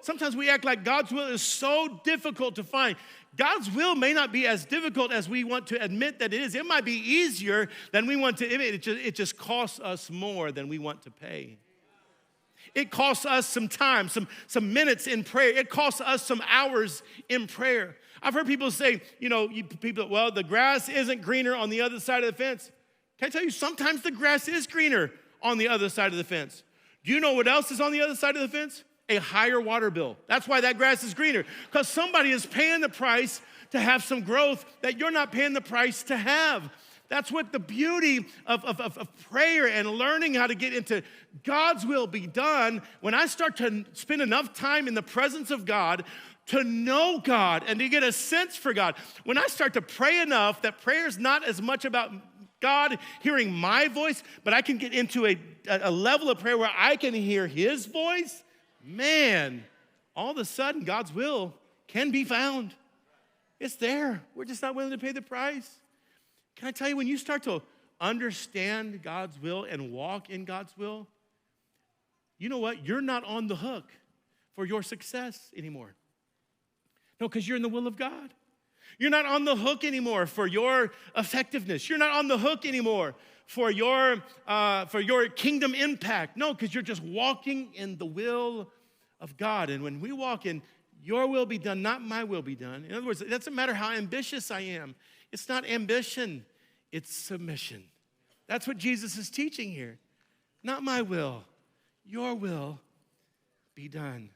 sometimes we act like God's will is so difficult to find. God's will may not be as difficult as we want to admit that it is. It might be easier than we want to admit. It just costs us more than we want to pay. It costs us some time, some minutes in prayer. It costs us some hours in prayer. I've heard people say, well, the grass isn't greener on the other side of the fence. Can I tell you, sometimes the grass is greener on the other side of the fence. Do you know what else is on the other side of the fence? A higher water bill. That's why that grass is greener, because somebody is paying the price to have some growth that you're not paying the price to have. That's what the beauty of prayer and learning how to get into God's will be done. When I start to spend enough time in the presence of God to know God and to get a sense for God, when I start to pray enough that prayer is not as much about God hearing my voice, but I can get into a level of prayer where I can hear his voice, man, all of a sudden God's will can be found. It's there. We're just not willing to pay the price. Can I tell you, when you start to understand God's will and walk in God's will, you know what? You're not on the hook for your success anymore. No, because you're in the will of God. You're not on the hook anymore for your effectiveness. You're not on the hook anymore for your kingdom impact. No, because you're just walking in the will of God. And when we walk in your will be done, not my will be done. In other words, it doesn't matter how ambitious I am. It's not ambition, it's submission. That's what Jesus is teaching here. Not my will, your will be done.